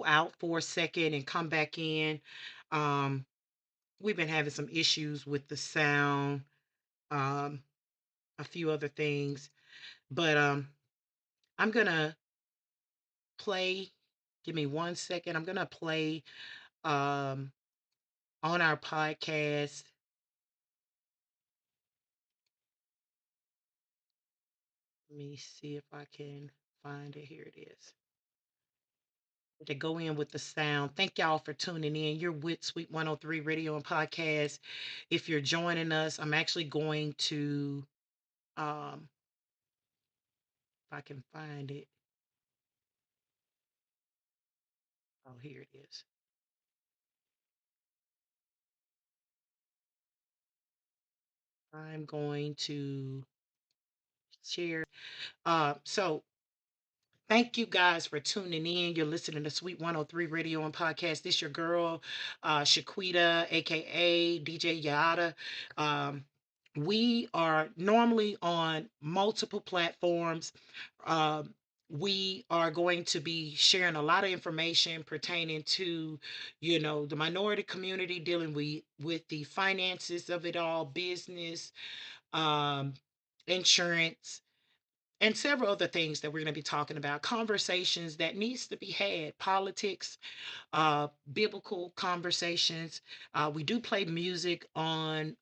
out for a second and come back in. Um, we've been having some issues with the sound, um, a few other things, but I'm gonna play. Give me 1 second. I'm gonna play um, on our podcast. Let me see if I can find it. Here it is. To go in with the sound. Thank y'all for tuning in. You're with Sweet 103 Radio and Podcast. If you're joining us, I'm actually going to, um, if I can find it. Oh, here it is. I'm going to share. So thank you guys for tuning in. You're listening to Sweet 103 Radio and Podcast. This your girl, Shaquita, aka DJ Yada. Um, we are normally on multiple platforms. Um, we are going to be sharing a lot of information pertaining to, the minority community, dealing with the finances of it all, business, um, insurance, and several other things that we're going to be talking about, conversations that needs to be had, politics, biblical conversations. We do play music on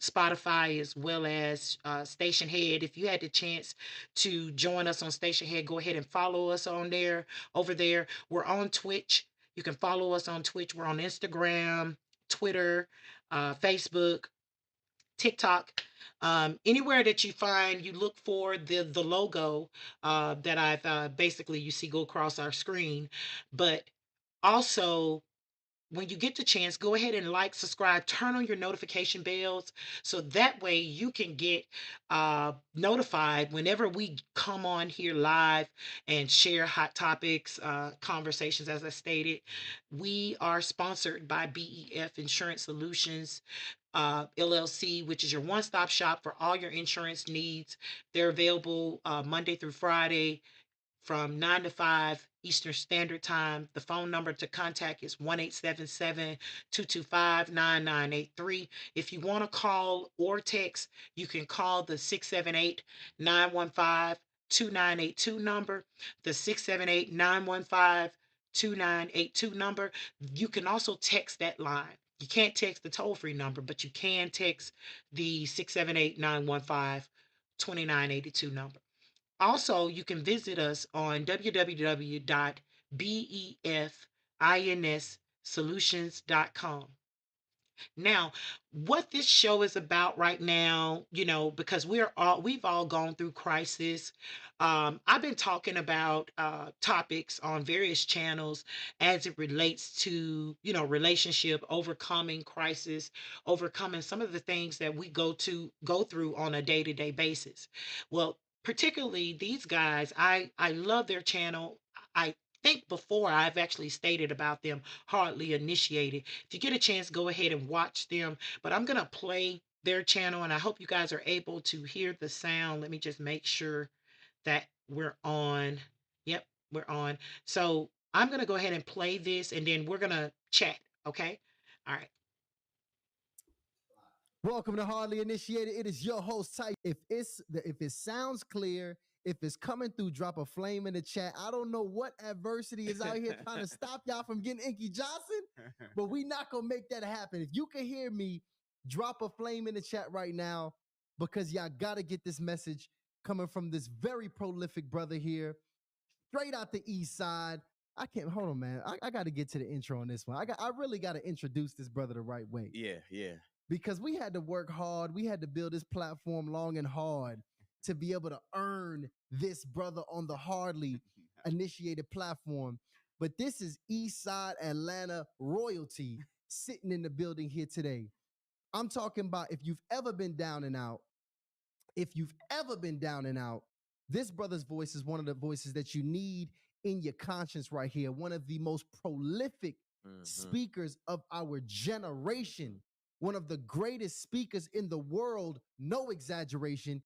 Spotify as well as Station Head. If you had the chance to join us on Station Head, go ahead and follow us on there. Over there, we're on Twitch. You can follow us on Twitch. We're on Instagram, Twitter, Facebook, TikTok, anywhere that you find, you look for the logo that I've basically you see go across our screen. But also, when you get the chance, go ahead and like, subscribe, turn on your notification bells so that way you can get notified whenever we come on here live and share hot topics, conversations. As I stated, we are sponsored by BEF Insurance Solutions. LLC, which is your one stop shop for all your insurance needs. They're available Monday through Friday from 9 to 5 Eastern Standard Time. The phone number to contact is 1-877-225-9983. If you want to call or text, you can call the 678-915-2982 number, the 678-915-2982 number. You can also text that line. You can't text the toll free number, but you can text the 678-915-2982 number. Also, you can visit us on www.befinsolutions.com. Now, what this show is about right now, because we've all gone through crisis. I've been talking about topics on various channels as it relates to, relationship, overcoming crisis, overcoming some of the things that we go through on a day-to-day basis. Well, particularly these guys, I love their channel. I think before I've actually stated about them, Hardly Initiated. If you get a chance, go ahead and watch them. But I'm going to play their channel and I hope you guys are able to hear the sound. Let me just make sure that we're on. Yep, we're on. So I'm going to go ahead and play this and then we're going to chat. Okay. All right. Welcome to Hardly Initiated. It is your host, Ty. If it sounds clear, if it's coming through, drop a flame in the chat. I don't know what adversity is out here trying to stop y'all from getting Inky Johnson, but we not gonna make that happen. If you can hear me, drop a flame in the chat right now because y'all gotta get this message coming from this very prolific brother here, straight out the east side. I can't hold on, man. I got to get to the intro on this one. I really got to introduce this brother the right way. Yeah. Because we had to work hard. We had to build this platform long and hard to be able to earn this brother on the Hardly Initiated platform. But this is East Side Atlanta royalty sitting in the building here today. I'm talking about if you've ever been down and out, this brother's voice is one of the voices that you need in your conscience right here. One of the most prolific speakers of our generation, one of the greatest speakers in the world, no exaggeration.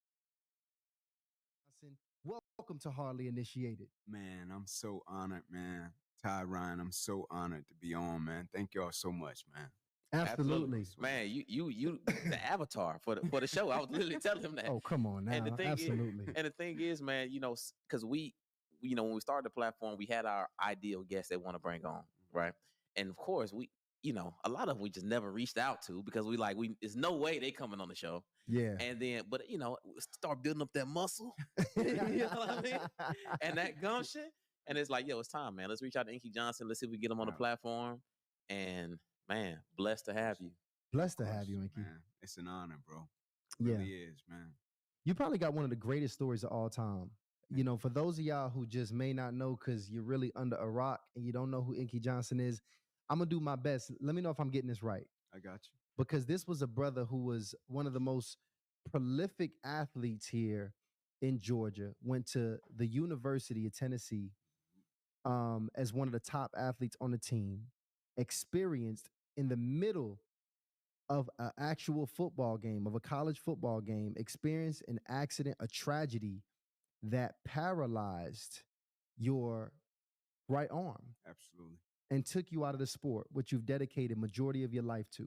Welcome to Hardly Initiated. Man, I'm so honored, man. Ty Ryan, I'm so honored to be on, man. Thank y'all so much, man. Absolutely. So Man, much. you the avatar for the show. I was literally telling him that. Oh, come on And the now. thing Absolutely. is, and the thing is, man, because when we started the platform, we had our ideal guests that want to bring on, right? And of course, a lot of them we just never reached out to because there's no way they coming on the show. Yeah. And then, but we start building up that muscle, you know what I mean? And that gumption. And it's like, yo, it's time, man. Let's reach out to Inky Johnson. Let's see if we can get him on the platform. And man, blessed to have you. Blessed to have you, Inky. Man, it's an honor, bro. Yeah. It really is, man. You probably got one of the greatest stories of all time. For those of y'all who just may not know because you're really under a rock and you don't know who Inky Johnson is, I'm going to do my best. Let me know if I'm getting this right. I got you. Because this was a brother who was one of the most prolific athletes here in Georgia, went to the University of Tennessee as one of the top athletes on the team, experienced in the middle of an actual football game, of a college football game, experienced an accident, a tragedy that paralyzed your right arm Absolutely. and took you out of the sport, which you've dedicated majority of your life to.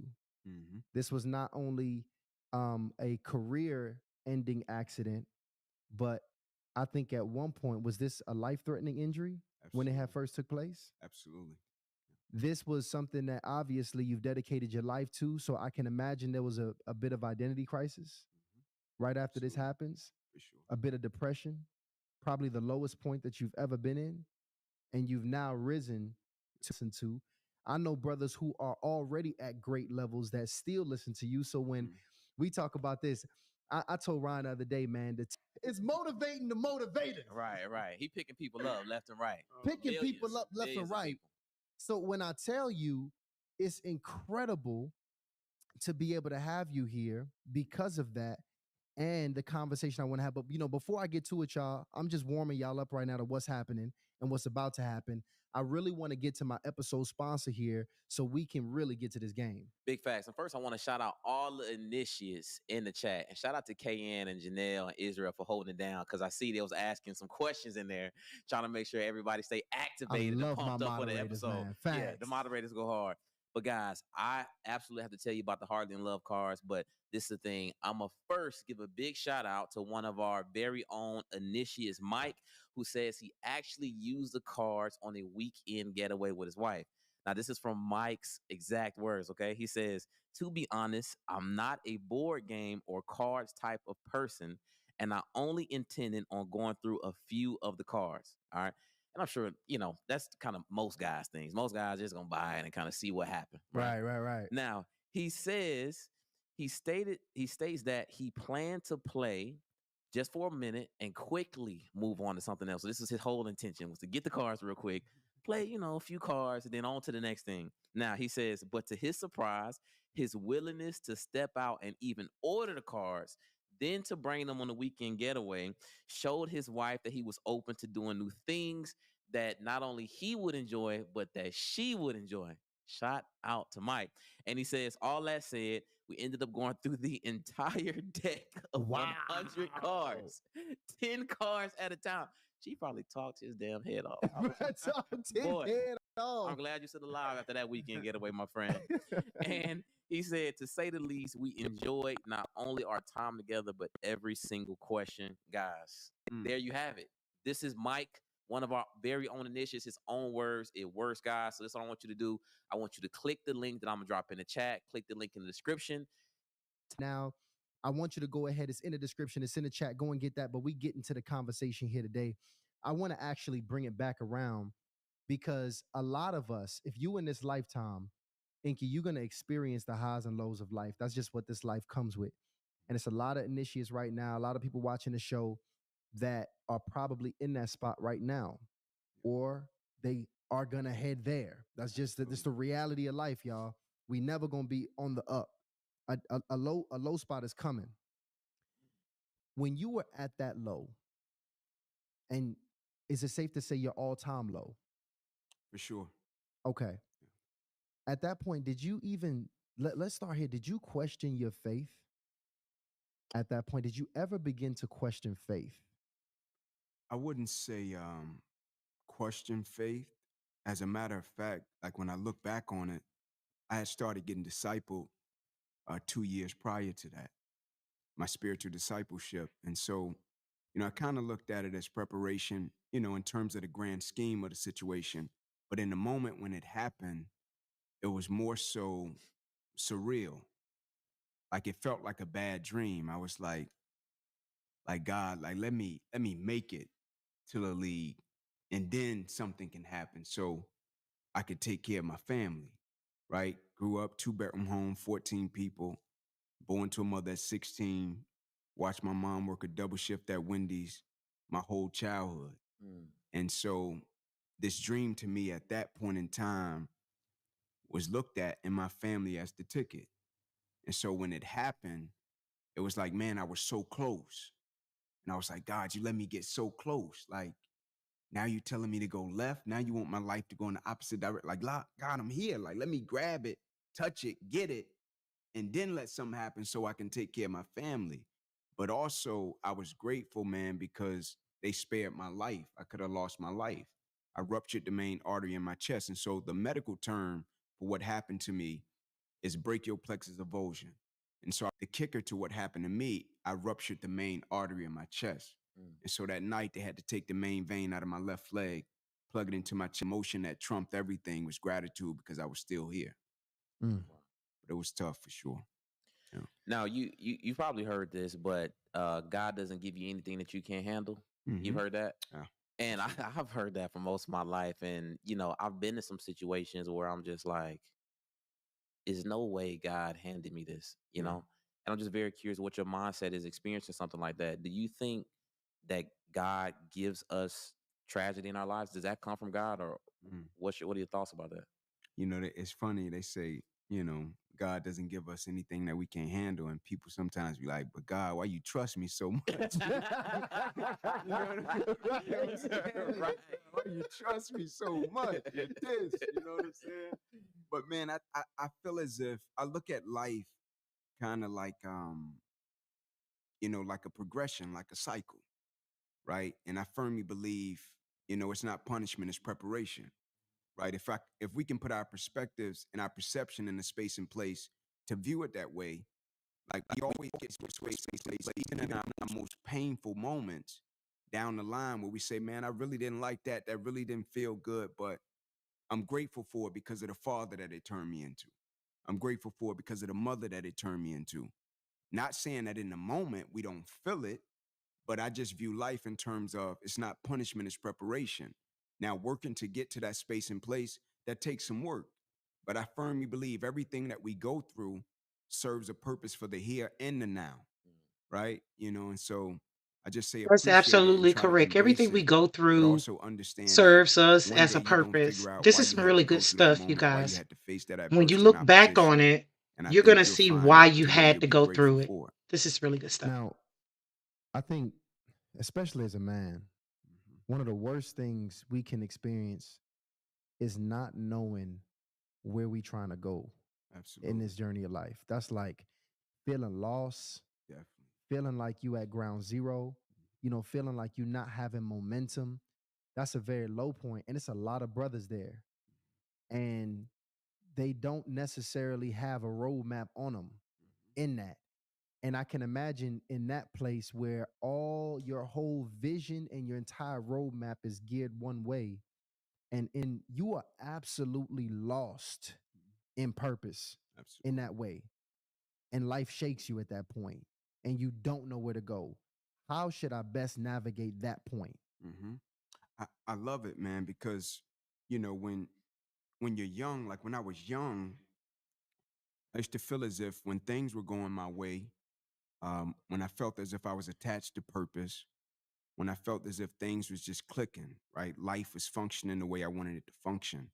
Mm-hmm. This was not only a career-ending accident, but I think at one point, was this a life-threatening injury when it had first took place? Absolutely. This was something that obviously you've dedicated your life to, so I can imagine there was a bit of identity crisis right after this happens, For sure. a bit of depression, probably the lowest point that you've ever been in, and you've now risen to listen to. I know brothers who are already at great levels that still listen to you. So when we talk about this, I told Ryan the other day, man, that it's motivating the motivators. Right. He picking people up left and right. Picking people up left and right. So when I tell you, it's incredible to be able to have you here because of that and the conversation I want to have. But, before I get to it, y'all, I'm just warming y'all up right now to what's happening and what's about to happen. I really want to get to my episode sponsor here so we can really get to this game. Big facts. And first, I want to shout out all the initiates in the chat. And shout out to KN and Janelle and Israel for holding it down because I see they was asking some questions in there, trying to make sure everybody stay activated and pumped up for the episode. Yeah, the moderators go hard. But guys, I absolutely have to tell you about the Hardly in Love cards, but this is the thing. I'm going to first give a big shout out to one of our very own initiates, Mike, who says he actually used the cards on a weekend getaway with his wife. Now, this is from Mike's exact words, okay? He says, to be honest, I'm not a board game or cards type of person, and I only intended on going through a few of the cards, all right? And I'm sure, that's kind of most guys' things. Most guys are just going to buy it and kind of see what happened. Right. Now, he states that he planned to play just for a minute and quickly move on to something else. So this is his whole intention, was to get the cards real quick, play, a few cards, and then on to the next thing. Now, he says, but to his surprise, his willingness to step out and even order the cards, then to bring them on the weekend getaway, showed his wife that he was open to doing new things that not only he would enjoy, but that she would enjoy. Shout out to Mike. And he says, all that said, we ended up going through the entire deck of 100 cards, 10 cards at a time. She probably talked his damn head off. Boy, I'm glad you're still alive after that weekend getaway, my friend. And he said, to say the least, we enjoyed not only our time together, but every single question. Guys, there you have it. This is Mike, one of our very own initiatives, his own words. It works, guys. So this is what I want you to do. I want you to click the link that I'm going to drop in the chat. Click the link in the description. Now, I want you to go ahead. It's in the description. It's in the chat. Go and get that. But we get into the conversation here today. I want to actually bring it back around because a lot of us, if you in this lifetime, Inky, you're going to experience the highs and lows of life. That's just what this life comes with. And it's a lot of initiates right now, a lot of people watching the show that are probably in that spot right now, or they are going to head there. That's just the reality of life, y'all. We never going to be on the up. A low spot is coming. When you were at that low, and is it safe to say your all-time low? For sure. Okay. At that point, did you even, let's start here. Did you question your faith? At that point, did you ever begin to question faith? I wouldn't say question faith, as a matter of fact, like when I look back on it, I had started getting discipled 2 years prior to that, my spiritual discipleship. And so, I kind of looked at it as preparation, in terms of the grand scheme of the situation. But in the moment when it happened, it was more so surreal. Like it felt like a bad dream. I was like God, like let me make it to the league, and then something can happen. So I could take care of my family, right? Grew up 2-bedroom home, 14 people, born to a mother at 16, watched my mom work a double shift at Wendy's my whole childhood. Mm. And so this dream to me at that point in time was looked at in my family as the ticket. And so when it happened, it was like, man, I was so close. And I was like, God, you let me get so close. Like, now you telling me to go left. Now you want my life to go in the opposite direction. Like, God, I'm here. Like, let me grab it, touch it, get it, and then let something happen so I can take care of my family. But also, I was grateful, man, because they spared my life. I could have lost my life. I ruptured the main artery in my chest. And so the medical term for what happened to me is brachial plexus avulsion. And so the kicker to what happened to me, I ruptured the main artery in my chest. Mm. And so that night they had to take the main vein out of my left leg, plug it into my chest. Emotion that trumped everything was gratitude because I was still here. Mm. But it was tough for sure. Yeah. Now you probably heard this, but God doesn't give you anything that you can't handle. You've Mhm. heard that? Yeah. And I've heard that for most of my life. And, I've been in some situations where I'm just like, is no way God handed me this, you Yeah. know? And I'm just very curious what your mindset is experiencing something like that. Do you think that God gives us tragedy in our lives? Does that come from God, or Mm. what are your thoughts about that? It's funny. They say, God doesn't give us anything that we can't handle. And people sometimes be like, but God, why you trust me so much? You know what I'm saying? Right. Why you trust me so much with this? You know what I'm saying? But man, I feel as if I look at life kind of like like a progression, like a cycle, right? And I firmly believe, it's not punishment, it's preparation, right? If we can put our perspectives and our perception in the space and place to view it that way, like we always get to a space and place, even in our most painful moments down the line where we say, man, I really didn't like that. That really didn't feel good, but I'm grateful for it because of the father that it turned me into. I'm grateful for it because of the mother that it turned me into. Not saying that in the moment we don't feel it, but I just view life in terms of it's not punishment, it's preparation. Now, working to get to that space and place, that takes some work. But I firmly believe everything that we go through serves a purpose for the here and the now, right? And so I just say That's appreciate it and absolutely try to correct. embrace Everything we it, go but through also understand that serves us one as day a you're going to purpose. figure out This why is you some had really to go good through that stuff, you moment, why you guys. had to face that When you adversity and look back on opposition. it, And I you're going think to you'll see find why you today had you'll to be go grateful through it. for it. This is really good stuff. Now, I think, especially as a man, Mhm. one of the worst things we can experience is not knowing where we trying to go in Absolutely. this journey of life. That's like feeling lost, Definitely. feeling like you at ground zero, feeling like you not having momentum. That's a very low point, and it's a lot of brothers there, and they don't necessarily have a roadmap on them in that. And I can imagine in that place where all your whole vision and your entire roadmap is geared one way, and you are absolutely lost in purpose in Absolutely. that way. And life shakes you at that point, and you don't know where to go. How should I best navigate that point? Hmm. I love it, man, because when you're young, like when I was young, I used to feel as if when things were going my way, when I felt as if I was attached to purpose, when I felt as if things was just clicking, right? Life was functioning the way I wanted it to function.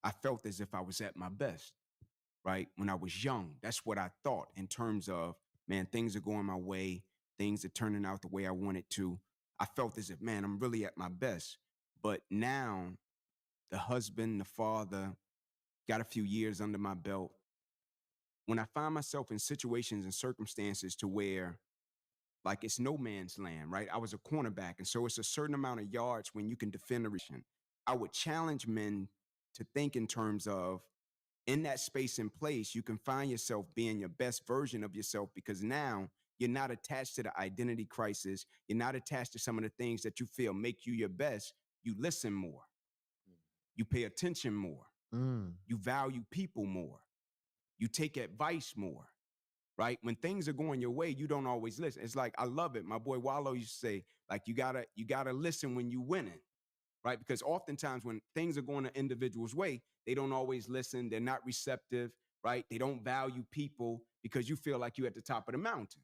I felt as if I was at my best, right? When I was young, that's what I thought in terms of, man, things are going my way, things are turning out the way I wanted to. I felt as if, man, I'm really at my best. But now, the husband, the father, got a few years under my belt. When I find myself in situations and circumstances to where like it's no man's land, right? I was a cornerback. And so it's a certain amount of yards when you can defend a region. I would challenge men to think in terms of, in that space and place, you can find yourself being your best version of yourself, because now you're not attached to the identity crisis. You're not attached to some of the things that you feel make you your best. You listen more. You pay attention more. You value people more. You take advice more, right? When things are going your way, you don't always listen. It's like, I love it. My boy Wallow used to say, like, you gotta listen when you winning, right? Because oftentimes when things are going an individual's way, they don't always listen. They're not receptive, right? They don't value people because you feel like you're at the top of the mountain.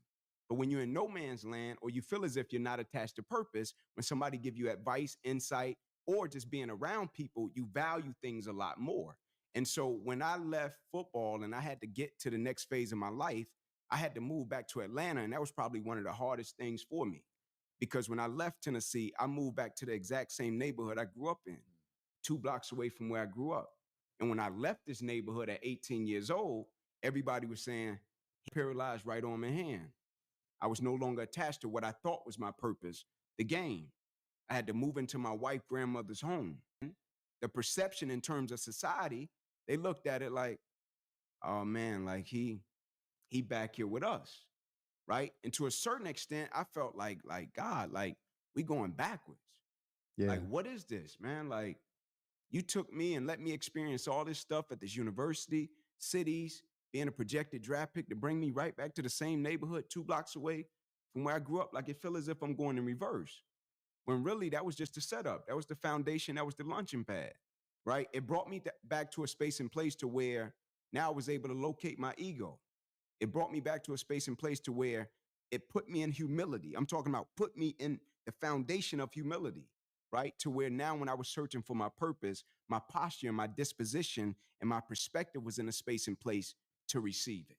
But when you're in no man's land, or you feel as if you're not attached to purpose, when somebody give you advice, insight, or just being around people, you value things a lot more. And so when I left football and I had to get to the next phase of my life, I had to move back to Atlanta. And that was probably one of the hardest things for me, because when I left Tennessee, I moved back to the exact same neighborhood I grew up in, 2 blocks away from where I grew up. And when I left this neighborhood at 18 years old, everybody was saying, paralyzed right arm and hand. I was no longer attached to what I thought was my purpose, the game. I had to move into my wife grandmother's home. The perception in terms of society, they looked at it like, oh man, like he back here with us, right? And to a certain extent, I felt like God, like we going backwards. Yeah. Like, what is this, man? Like, you took me and let me experience all this stuff at this university, cities, being a projected draft pick, to bring me right back to the same neighborhood 2 blocks away from where I grew up. Like, it felt as if I'm going in reverse, when really that was just the setup. That was the foundation. That was the launching pad, right? It brought me back to a space and place to where now I was able to locate my ego. It brought me back to a space and place to where it put me in humility. I'm talking about put me in the foundation of humility, right? To where now when I was searching for my purpose, my posture and my disposition and my perspective was in a space and place to receive it,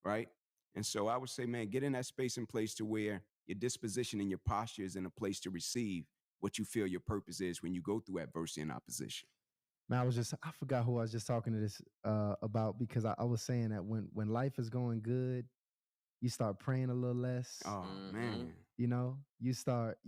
right? And so I would say, man, get in that space and place to where your disposition and your posture is in a place to receive what you feel your purpose is when you go through adversity and opposition. Man, I forgot who I was just talking to this about, because I was saying that when life is going good, you start praying a little less. Oh man. You know, you start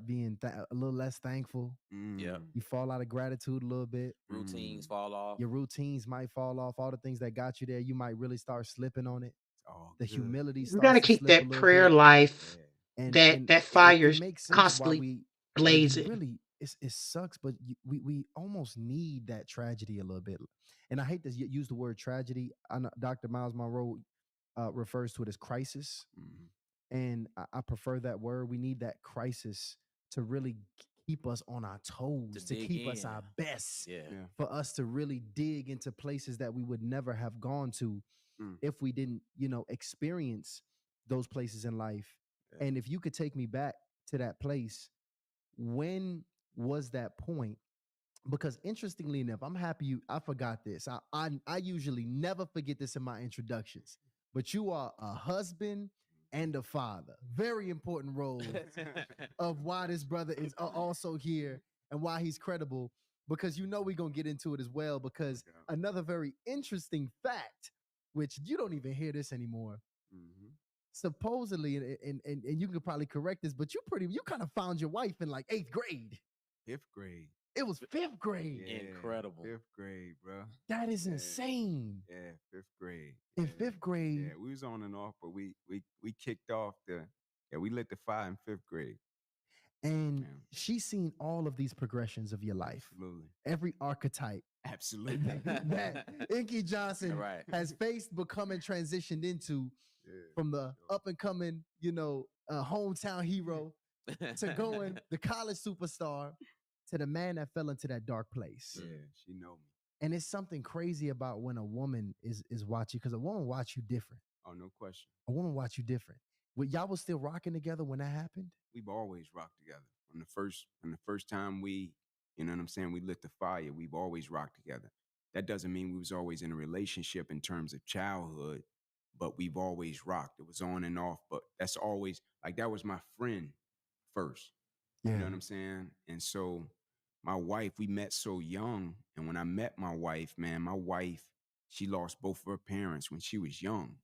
being a little less thankful. Yeah. You fall out of gratitude a little bit. Routines fall off. Your routines might fall off. All the things that got you there, you might really start slipping on it. Oh, The good. humility You starts got to to keep slip a that little prayer bit. life, And that it fire's makes sense why constantly you blazing. really, it sucks, but we almost need that tragedy a little bit. And I hate to use the word tragedy. I know Dr. Miles Monroe refers to it as crisis, and I prefer that word. We need that crisis to really keep us on our toes, to dig keep us in. our best, Yeah. for us to really dig into places that we would never have gone to if we didn't, experience those places in life. Yeah. And if you could take me back to that place, when was that point? Because interestingly enough, I'm happy I forgot this. I usually never forget this in my introductions, but you are a husband and a father. Very important role of why this brother is also here and why he's credible, because we're going to get into it as well, because another very interesting fact, which you don't even hear this anymore, supposedly, and you can probably correct this, but you kind of found your wife in like 8th grade. 5th grade. It was 5th grade. Yeah, Incredible. 5th grade, bro. That is Yeah. insane. Yeah, 5th grade. In Yeah. 5th grade. Yeah, we was on and off, but we kicked off we lit the fire in 5th grade. And Yeah. she's seen all of these progressions of your life. Absolutely. Every archetype Absolutely. that Inky Johnson Right. has faced, become, and transitioned into, from the up and coming, hometown hero, to going the college superstar, to the man that fell into that dark place. Yeah, she know me. And it's something crazy about when a woman is watching, because a woman watch you different. Oh, no question. A woman watch you different. Y'all was still rocking together when that happened? We've always rocked together. From the first time we, you know what I'm saying, we lit the fire, we've always rocked together. That doesn't mean we was always in a relationship in terms of childhood, but we've always rocked. It was on and off, but that's always, like, that was my friend first. Yeah. You know what I'm saying? And so my wife, we met so young. And when I met my wife, man, she lost both of her parents when she was young.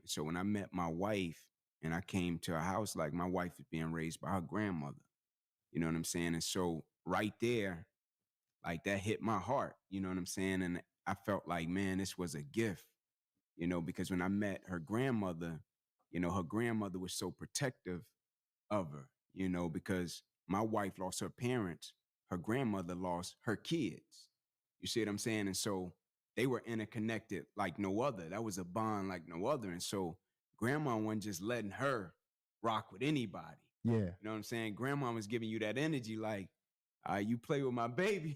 So when I met my wife and I came to her house, like, my wife was being raised by her grandmother. You know what I'm saying? And so right there, like that hit my heart. You know what I'm saying? And I felt like, man, this was a gift. Because when I met her grandmother, her grandmother was so protective of her. Because my wife lost her parents, her grandmother lost her kids. You see what I'm saying? And so they were interconnected like no other. That was a bond like no other. And so grandma wasn't just letting her rock with anybody. Yeah. You know what I'm saying? Grandma was giving you that energy like, you play with my baby,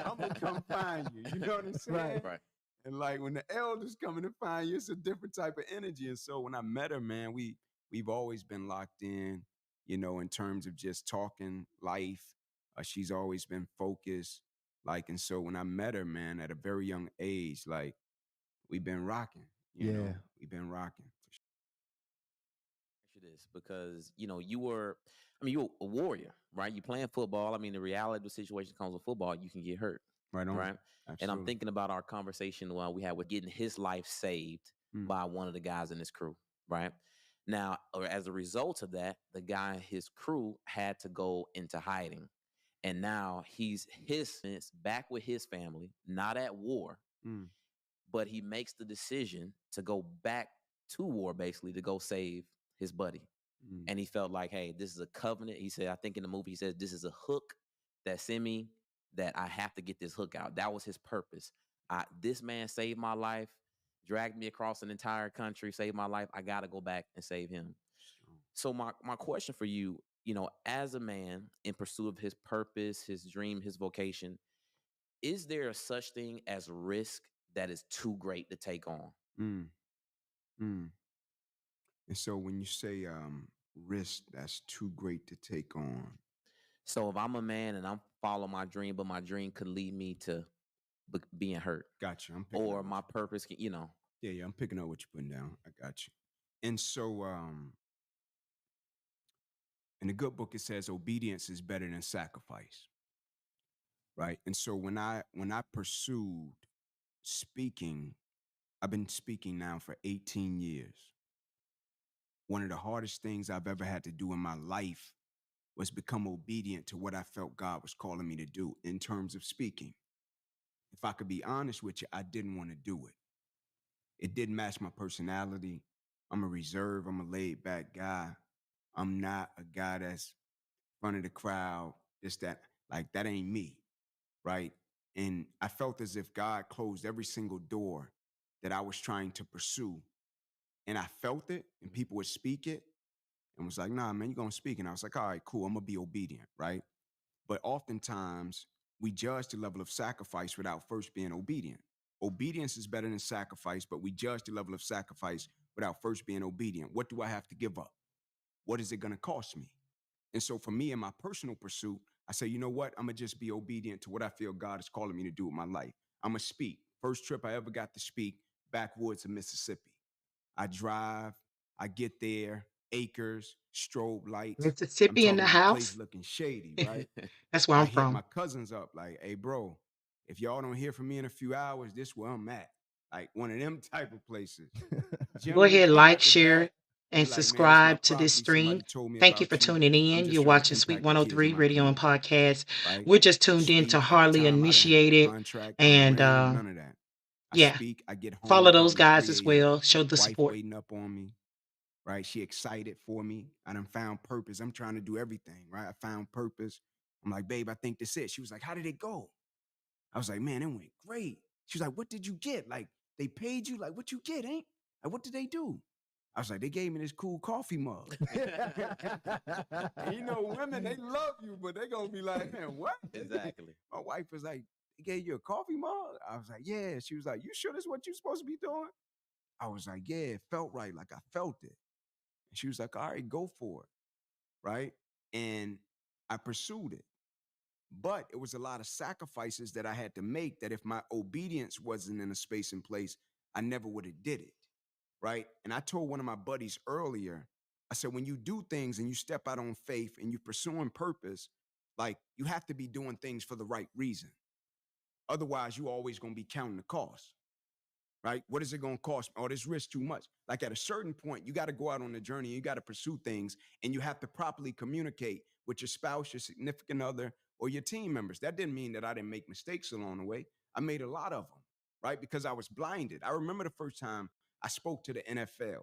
I'm going to come find you. You know what I'm saying? Right. And like when the elders coming to find you, it's a different type of energy. And so when I met her, man, we've always been locked in, in terms of just talking life. She's always been focused. And so when I met her, man, at a very young age, like we've been rocking, Yeah. we've been rocking. You this because you were, you're a warrior, right? You playing football. The reality of the situation comes with football. You can get hurt, Right on. right? And I'm Absolutely. thinking about our conversation while we had with getting his life saved by one of the guys in his crew, right? Now, or as a result of that, the guy, his crew had to go into hiding. And now he's back with his family, not at war, but he makes the decision to go back to war, basically, to go save his buddy. And he felt like, hey, this is a covenant. He said, I think in the movie, he says, this is a hook that sent me, that I have to get this hook out. That was his purpose. This man saved my life, dragged me across an entire country, saved my life. I got to go back and save him. So my question for you, as a man in pursuit of his purpose, his dream, his vocation, is there a such thing as risk that is too great to take on? And so when you say risk that's too great to take on. So if I'm a man and I'm following my dream, but my dream could lead me to being hurt. Gotcha. Or my purpose can, Yeah, I'm picking up what you're putting down. I got you. And so in the good book it says obedience is better than sacrifice. Right? And so when I pursued speaking, I've been speaking now for 18 years. One of the hardest things I've ever had to do in my life was become obedient to what I felt God was calling me to do in terms of speaking. If I could be honest with you, I didn't want to do it. It didn't match my personality. I'm a reserved, I'm a laid back guy. I'm not a guy that's in front of the crowd, just that, like that ain't me, right? And I felt as if God closed every single door that I was trying to pursue. And I felt it, and people would speak it and was like, nah, man, you're going to speak. And I was like, all right, cool, I'm going to be obedient, right? But oftentimes we judge the level of sacrifice without first being obedient. Obedience is better than sacrifice, but we judge the level of sacrifice without first being obedient. What do I have to give up? What is it going to cost me? And so for me in my personal pursuit, I say, you know what? I'm going to just be obedient to what I feel God is calling me to do with my life. I'm going to speak. First trip I ever got to speak, backwoods of Mississippi. I drive, I get there, acres, strobe lights. I'm Mississippi in talking the about the place house. looking shady, right? That's where I I'm hit from. my cousins up like, hey, bro, if y'all don't hear from me in a few hours, this where I'm at. Like one of them type of places. Go Gentlemen ahead, come like, out the share, back. They and like, man, it's my subscribe to this property. Somebody stream. told me Thank you about for you. tuning I'm in. just You're trying to watching Sweet impact the kids in 103 my Radio and community, Podcast. right? We're just tuned in Speak to at the Hardly time. I didn't have a Initiated. contract, And honorarium, none of that. I yeah, speak, I get home follow those probably guys as 3 a.m. well. Show the Wife support. waiting up on me, right? She excited for me. I done found purpose. I'm trying to do everything, right? I found purpose. I'm like, babe, I think this is it. She was like, how did it go? I was like, man, it went great. She was like, what did you get? Like, they paid you? Like, what you get, ain't? Like, what did they do? I was like, they gave me this cool coffee mug. And you know, women, they love you, but they gonna be like, man, what? Exactly. My wife was like, they gave you a coffee mug? I was like, yeah. She was like, you sure this is what you're supposed to be doing? I was like, yeah, it felt right. Like I felt it. And she was like, all right, go for it. Right. And I pursued it. But it was a lot of sacrifices that I had to make that if my obedience wasn't in a space and place, I never would have did it. Right. And I told one of my buddies earlier, I said, when you do things and you step out on faith and you're pursuing purpose, like you have to be doing things for the right reason. Otherwise, you always going to be counting the cost. Right? What is it going to cost? Oh, this risk too much. Like at a certain point, you got to go out on the journey. You got to pursue things and you have to properly communicate with your spouse, your significant other, or your team members. That didn't mean that I didn't make mistakes along the way. I made a lot of them, right? Because I was blinded. I remember the first time I spoke to the NFL,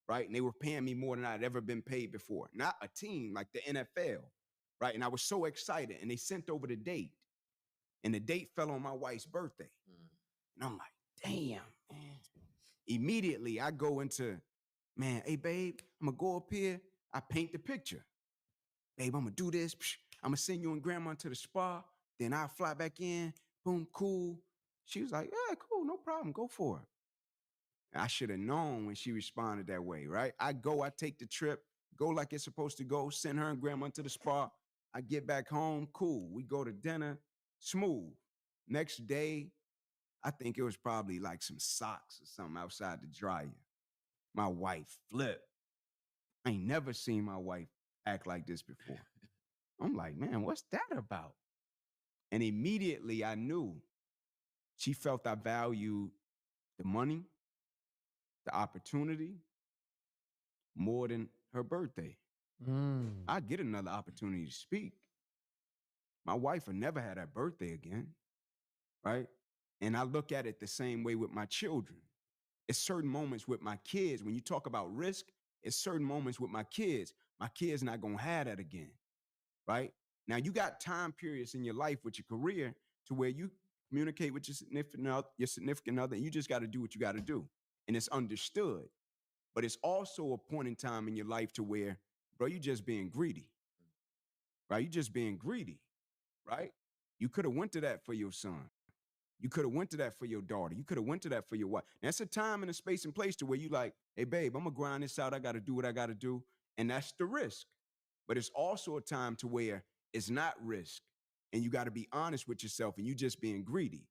right? And they were paying me more than I'd ever been paid before. Not a team, like the NFL, right? And I was so excited. And they sent over the date. And the date fell on my wife's birthday. And I'm like, damn, man. Immediately I go into, man, hey, babe, I'm going to go up here. I paint the picture. Babe, I'm going to do this. I'm going to send you and grandma to the spa. Then I'll fly back in. Boom, cool. She was like, yeah, cool, no problem. Go for it. I should have known when she responded that way, right? I take the trip, go like it's supposed to go, send her and grandma to the spa. I get back home, cool. We go to dinner, smooth. Next day, I think it was probably like some socks or something outside the dryer. My wife flipped. I ain't never seen my wife act like this before. I'm like, man, what's that about? And immediately I knew she felt I valued the money, the opportunity, more than her birthday. I get another opportunity to speak. My wife will never have that birthday again, right? And I look at it the same way with my children. It's certain moments with my kids. When you talk about risk, it's certain moments with my kids. My kids not gonna have that again, right? Now you got time periods in your life with your career to where you communicate with your significant other, and you just got to do what you got to do, and it's understood. But it's also a point in time in your life to where, bro, you just being greedy, right? You just being greedy, right? You could have went to that for your son. You could have went to that for your daughter. You could have went to that for your wife. That's a time and a space and place to where you like, hey, babe, I'm going to grind this out. I got to do what I got to do. And that's the risk. But it's also a time to where it's not risk. And you got to be honest with yourself and you just being greedy.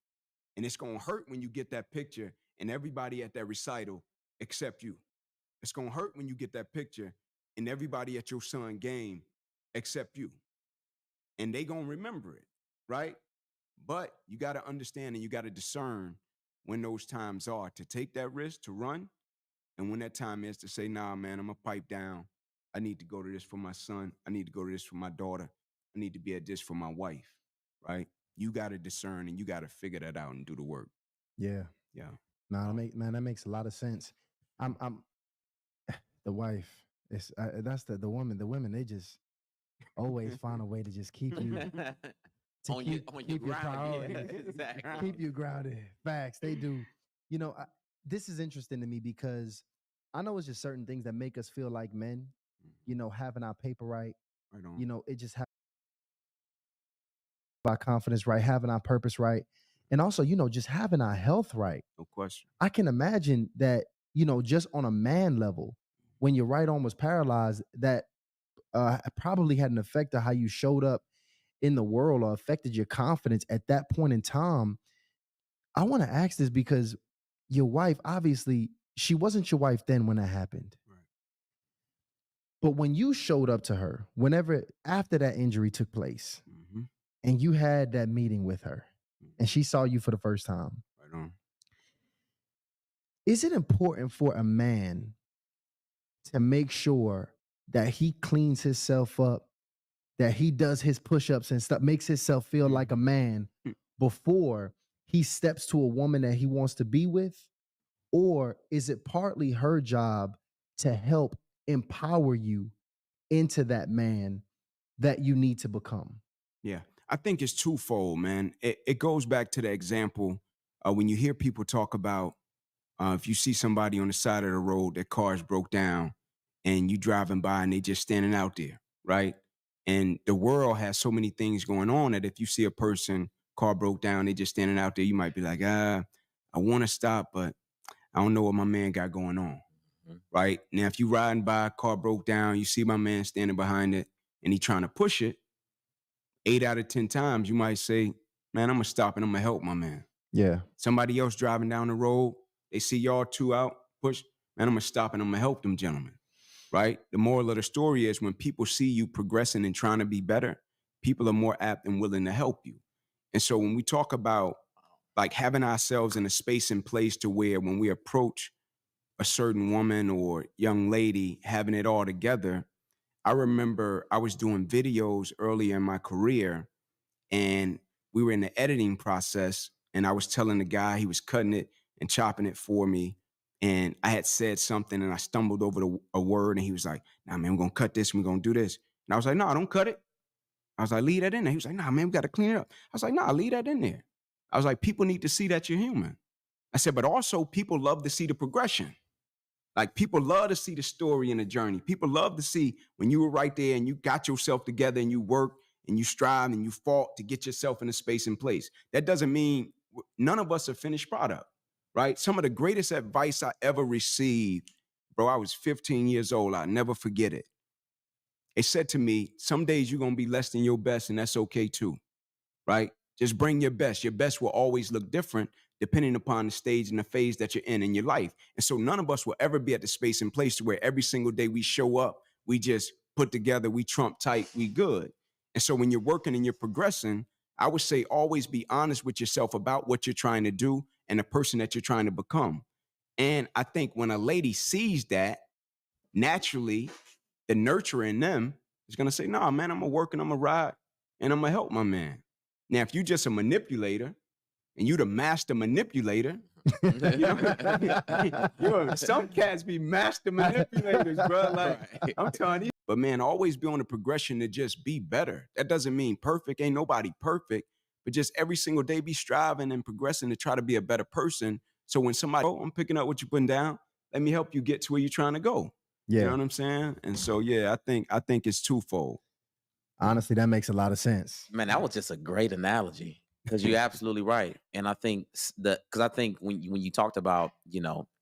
And it's going to hurt when you get that picture and everybody at that recital except you. It's going to hurt when you get that picture and everybody at your son game except you. And they going to remember it, right? But you got to understand and you got to discern when those times are to take that risk, to run, and when that time is to say, nah, man, I'm going to pipe down. I need to go to this for my son. I need to go to this for my daughter. I need to be at this for my wife, right? You got to discern and you got to figure that out and do the work. Yeah. Yeah. No, that makes a lot of sense. I'm the wife. It's that's the woman. The women, they just always find a way to just keep you to on keep your your ground. Yeah, priorities. exactly. Keep you grounded. Facts. They do. You know, this is interesting to me because I know it's just certain things that make us feel like men. You know, having our paper right. Right on. You know, it just our confidence right, having our purpose right, and also, you know, just having our health right. No question. I can imagine that, you know, just on a man level, when your right arm was paralyzed, that probably had an effect on how you showed up in the world or affected your confidence at that point in time. I want to ask this because your wife, obviously, she wasn't your wife then when that happened. Right. But when you showed up to her, whenever after that injury took place, Mm-hmm. and you had that meeting with her, and she saw you for the first time, Right on. is it important for a man to make sure that he cleans himself up, that he does his push-ups and stuff, makes himself feel like a man before he steps to a woman that he wants to be with? Or is it partly her job to help empower you into that man that you need to become? Yeah, I think it's twofold, man. It goes back to the example when you hear people talk about if you see somebody on the side of the road, their car's broke down, and you driving by and they just standing out there, right? And the world has so many things going on that if you see a person, car broke down, they just standing out there, you might be like, I want to stop, but I don't know what my man got going on, right? Now, if you riding by, car broke down, you see my man standing behind it, and he trying to push it, 8 out of 10 times, you might say, man, I'm going to stop and I'm going to help my man. Yeah. Somebody else driving down the road, they see y'all two out, push, man, I'm going to stop and I'm going to help them gentlemen, right? The moral of the story is when people see you progressing and trying to be better, people are more apt and willing to help you. And so when we talk about like having ourselves in a space and place to where when we approach a certain woman or young lady having it all together, I remember I was doing videos early in my career and we were in the editing process, and I was telling the guy, he was cutting it and chopping it for me, and I had said something and I stumbled over a word, and he was like, "Nah, man, we're gonna cut this and we're gonna do this." And I was like, "No, don't cut it." I was like, "Leave that in there." He was like, "Nah, man, we gotta clean it up." I was like, "Nah, leave that in there." I was like, "People need to see that you're human." I said, "But also people love to see the progression." Like people love to see the story and the journey. People love to see when you were right there and you got yourself together and you worked and you strive and you fought to get yourself in a space and place. That doesn't mean none of us are finished product, right? Some of the greatest advice I ever received, bro, I was 15 years old. I'll never forget it. They said to me, some days you're going to be less than your best, and that's okay too, right? Just bring your best. Your best will always look different depending upon the stage and the phase that you're in your life. And so none of us will ever be at the space and place to where every single day we show up, we just put together, we trump tight, we good. And so when you're working and you're progressing, I would say always be honest with yourself about what you're trying to do and the person that you're trying to become. And I think when a lady sees that, naturally, the nurturer in them is going to say, "Nah, man, I'm going to work and I'm going to ride and I'm going to help my man." Now, if you just a manipulator and you the master manipulator, some cats be master manipulators, bro. Like, Right. I'm telling you. But man, always be on the progression to just be better. That doesn't mean perfect. Ain't nobody perfect. But just every single day be striving and progressing to try to be a better person. So when somebody, "Oh, I'm picking up what you're putting down. Let me help you get to where you're trying to go." You know Yeah. what I'm saying? And so yeah, I think it's twofold. Honestly, that makes a lot of sense. Man, that was just a great analogy because you're absolutely right. And I think because I think when you talked about,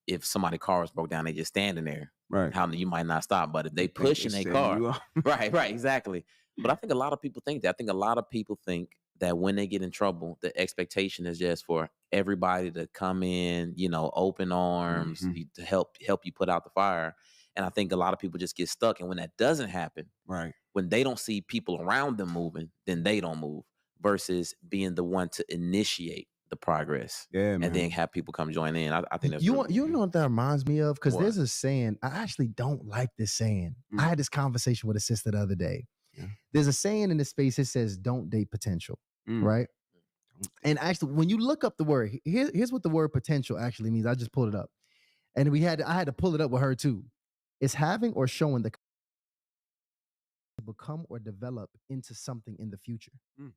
if somebody car was broke down, they just standing there, Right. how you might not stop, but if they They pushing a setting car, you up. right, exactly. But I think a lot of people think that. I think a lot of people think that when they get in trouble, the expectation is just for everybody to come in, open arms to help you put out the fire. And I think a lot of people just get stuck. And when that doesn't happen, Right. when they don't see people around them moving, then they don't move versus being the one to initiate the progress Yeah, and man. then have people come join in. I think that's You really want, you know what that reminds me of? Because What? there's a saying. I actually don't like this saying. I had this conversation with a sister the other day. Yeah. There's a saying in this space. It says, "Don't date potential." Mm. Right. And actually, when you look up the word, here's what the word potential actually means. I just pulled it up, and I had to pull it up with her too. It's having or showing the to become or develop into something in the future. Mm.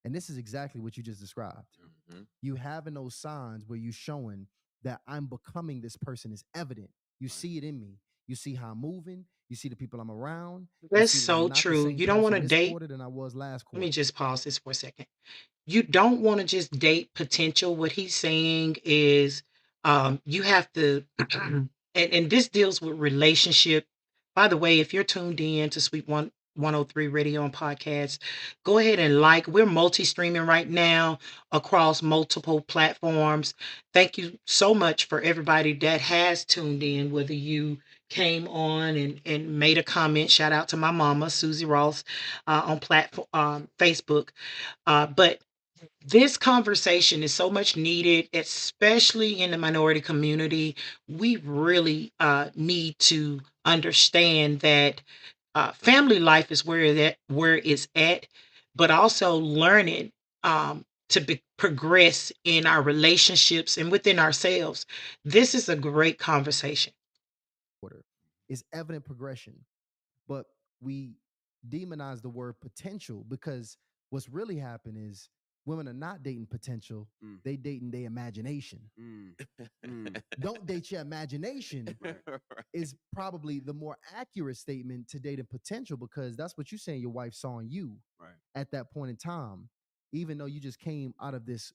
And this is exactly what you just described. Mhm. You having those signs where you showing that I'm becoming this person is evident. You see it in me. You see how I'm moving. You see the people I'm around. You That's see that I'm so not the true. same You don't want person to this date. quarter than I was last Let me quarter. just pause this for a second. You don't want to just date potential. What he's saying is you have to, and this deals with relationship. By the way, if you're tuned in to Sweet 103 Radio and Podcast, go ahead and like. We're multi streaming right now across multiple platforms. Thank you so much for everybody that has tuned in, whether you came on and made a comment. Shout out to my mama, Susie Ross, on platform Facebook. But this conversation is so much needed, especially in the minority community. We really need to understand that family life is where it's at, but also learning progress in our relationships and within ourselves. This is a great conversation. Quarter is evident progression. But we demonize the word potential because what's really happening is women are not dating potential, they dating their imagination. Don't date your imagination is probably the more accurate statement to dating potential because that's what you're saying your wife saw in you at that point in time. Even though you just came out of this,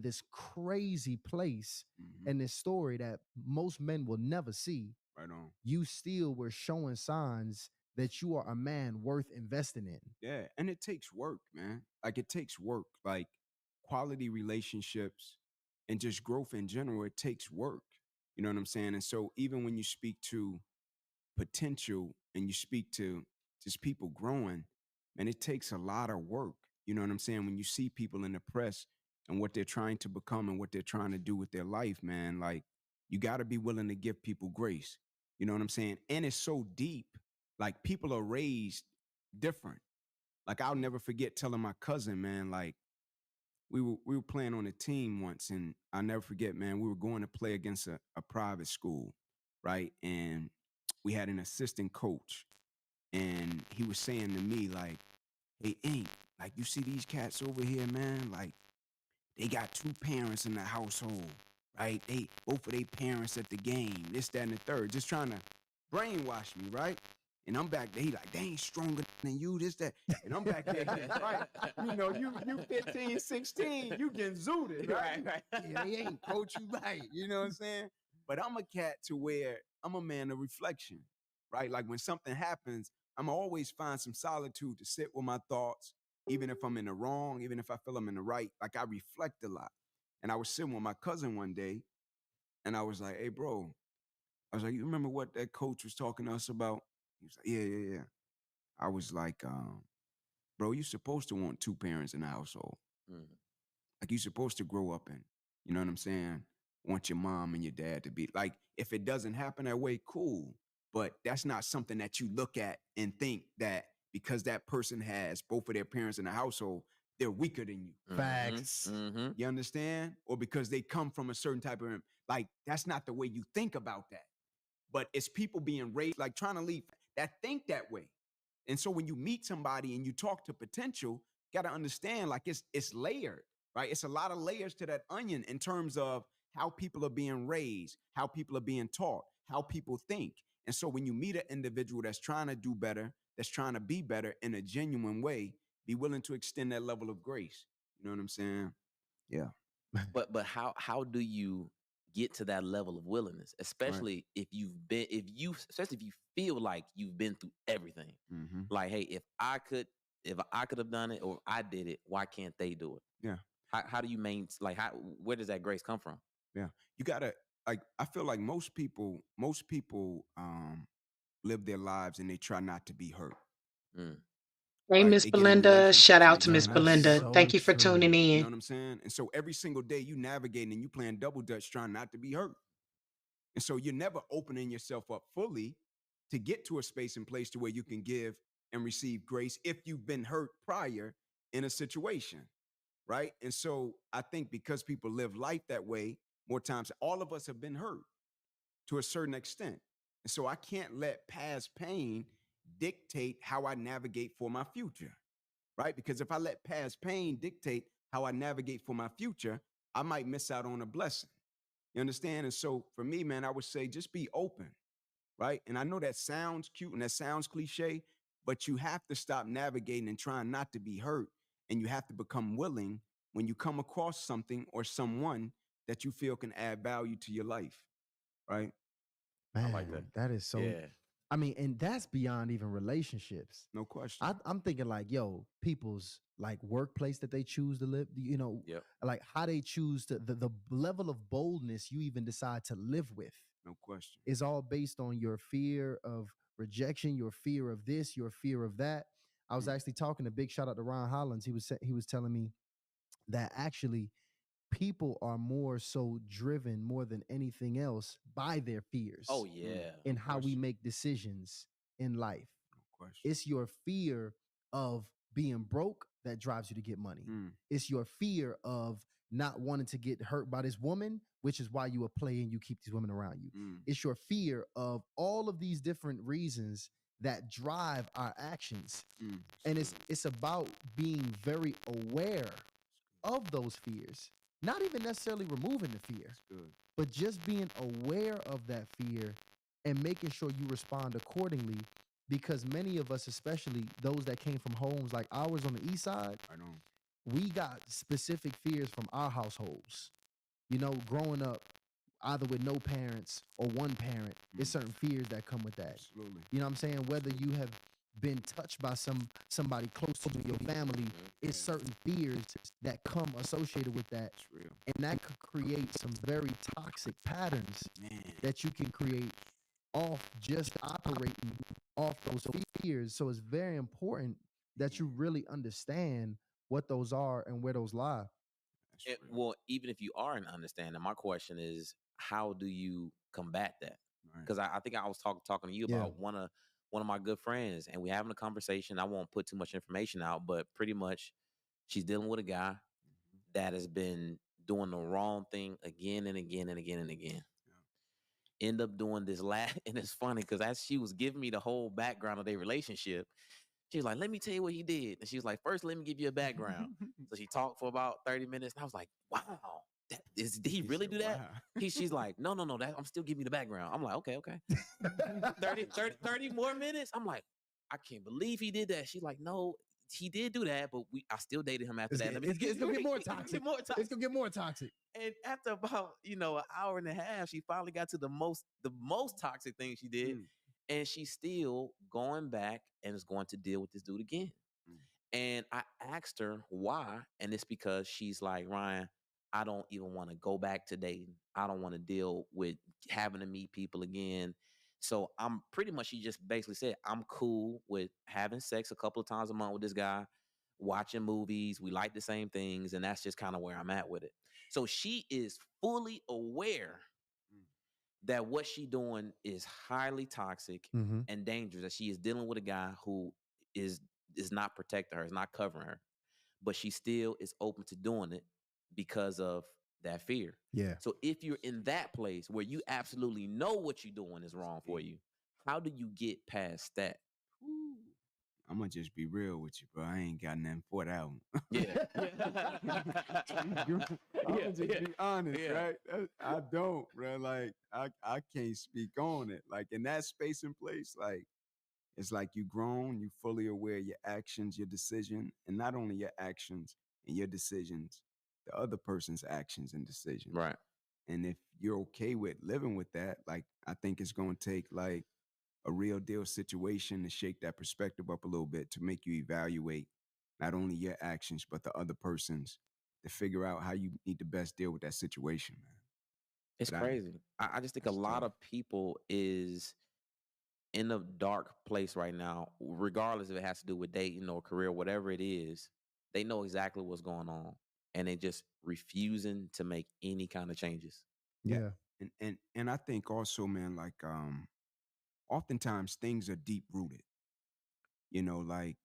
this crazy place and this story that most men will never see. Right on. You still were showing signs that you are a man worth investing in. Yeah, and it takes work, man. Like it takes work, like quality relationships and just growth in general. It takes work. You know what I'm saying? And so even when you speak to potential and you speak to just people growing, and it takes a lot of work. You know what I'm saying? When you see people in the press and what they're trying to become and what they're trying to do with their life, man, like you got to be willing to give people grace. You know what I'm saying? And it's so deep. Like people are raised different. Like I'll never forget telling my cousin, man, like we were playing on a team once, and I'll never forget, man, we were going to play against a private school, right? And we had an assistant coach, and he was saying to me, like, hey, Ink, like you see these cats over here, man, like they got two parents in the household, right? They both of their parents at the game, this, that, and the third, just trying to brainwash me, right? And I'm back there, he like, they ain't stronger than you, this, that. And I'm back there, right? You know, you 15, 16, you getting zooted, right? Yeah, they ain't, coach, you right. You know what I'm saying? But I'm a cat to where I'm a man of reflection, right? Like when something happens, I'm always find some solitude to sit with my thoughts, even if I'm in the wrong, even if I feel I'm in the right. Like I reflect a lot. And I was sitting with my cousin one day, and I was like, hey, bro, I was like, you remember what that coach was talking to us about? He was like, yeah, yeah, yeah. I was like, bro, you supposed to want two parents in the household. Mm. Like you supposed to grow up and, you know what I'm saying? Want your mom and your dad to be like, if it doesn't happen that way, cool. But that's not something that you look at and think that because that person has both of their parents in the household, they're weaker than you. Facts. Mm-hmm. You understand? Or because they come from a certain type of, like, that's not the way you think about that. But it's people being raised, like trying to leave that think that way. And so when you meet somebody and you talk to potential, you got to understand like it's layered, right? It's a lot of layers to that onion in terms of how people are being raised, how people are being taught, how people think. And so when you meet an individual that's trying to do better, that's trying to be better in a genuine way, be willing to extend that level of grace. You know what I'm saying? Yeah. But how do you get to that level of willingness, especially if especially if you feel like you've been through everything? Mm-hmm. Like, hey, if I could have done it or I did it, why can't they do it? Yeah. How do you where does that grace come from? Yeah. You gotta like I feel like most people live their lives and they try not to be hurt. Mm. Hey, Right? Miss They get in Belinda. Shout relationships and out they to try Miss Man, not to that's be Belinda. hurt. so Thank you for true. tuning You in. know what I'm saying? And so every single day you navigating and you playing double dutch trying not to be hurt. And so you're never opening yourself up fully to get to a space and place to where you can give and receive grace if you've been hurt prior in a situation. Right. And so I think because people live life that way, more times all of us have been hurt to a certain extent. And so I can't let past pain dictate how I navigate for my future. Right. Because if I let past pain dictate how I navigate for my future, I might miss out on a blessing. You understand? And so for me, man, I would say just be open, right? And I know that sounds cute and that sounds cliche, but you have to stop navigating and trying not to be hurt. And you have to become willing when you come across something or someone that you feel can add value to your life, right? I Man, like that. that is so. Yeah. I mean, and that's beyond even relationships. No question. I'm thinking like, yo, people's like workplace that they choose to live, Yep. like how they choose to the level of boldness you even decide to live with No question. is all based on your fear of rejection, your fear of this, your fear of that. I was Mm. actually talking to big shout out to Ron Hollins. He was telling me that actually people are more so driven more than anything else by their fears Oh yeah. in No how we question. make decisions in life. No question. It's your fear of being broke that drives you to get money. Mm. It's your fear of not wanting to get hurt by this woman, which is why you are playing, you keep these women around you. Mm. It's your fear of all of these different reasons that drive our actions. Mm. And it's about being very aware of those fears. Not even necessarily removing the fear, good. but just being aware of that fear and making sure you respond accordingly, because many of us, especially those that came from homes like ours on the east side, I know. we got specific fears from our households. Growing up either with no parents or one parent, there's certain fears that come with that. Absolutely. You know what I'm saying? Whether you have been touched by somebody close to your family, it's certain fears that come associated with that. It's real. And that could create some very toxic patterns Man. that you can create off just operating off those fears. So it's very important that you really understand what those are and where those lie. That's real. Well, even if you are in understanding, my question is, how do you combat that? Right. Because I think I was talking to you Yeah. about one of one of my good friends, and we're having a conversation. I won't put too much information out, but pretty much she's dealing with a guy that has been doing the wrong thing again and again and again and again. End up doing this last, and it's funny because as she was giving me the whole background of their relationship, she was like, "Let me tell you what he did." And she was like, "First, let me give you a background." So she talked for about 30 minutes, and I was like, "Wow, did he really do that?" Wow. She's like, "No, no, no, I'm still giving you the background." I'm like, "Okay, okay." 30 more minutes. I'm like, "I can't believe he did that." She's like, "No, he did do that, but I still dated him after that." It's gonna get more toxic. More toxic. It's gonna get more toxic. And after about, an hour and a half, she finally got to the most toxic thing she did. Mm. And she's still going back and is going to deal with this dude again. Mm. And I asked her why. And it's because she's like, "Ryan, I don't even want to go back to dating. I don't want to deal with having to meet people again." So I'm pretty much, she just basically said, "I'm cool with having sex a couple of times a month with this guy, watching movies. We like the same things. And that's just kind of where I'm at with it." So she is fully aware that what she doing is highly toxic Mm-hmm. and dangerous, that she is dealing with a guy who is not protecting her, is not covering her, but she still is open to doing it because of that fear. Yeah. So if you're in that place where you absolutely know what you're doing is wrong for you, how do you get past that? I'm gonna just be real with you, bro. I ain't got nothing for that one. Yeah. I'm gonna just be honest, Yeah. right? I don't, bro. Like I can't speak on it. Like in that space and place, like it's like you grown, you fully aware of your actions, your decision, and not only your actions and your decisions, the other person's actions and decisions. Right. And if you're okay with living with that, like I think it's gonna take like a real deal situation to shake that perspective up a little bit to make you evaluate not only your actions but the other person's to figure out how you need to best deal with that situation, man. It's But crazy. I just think a it's lot tough. of people is in a dark place right now, regardless if it has to do with dating or career, whatever it is. They know exactly what's going on, and they just refusing to make any kind of changes. Yeah. And I think also, man, like oftentimes things are deep rooted. Like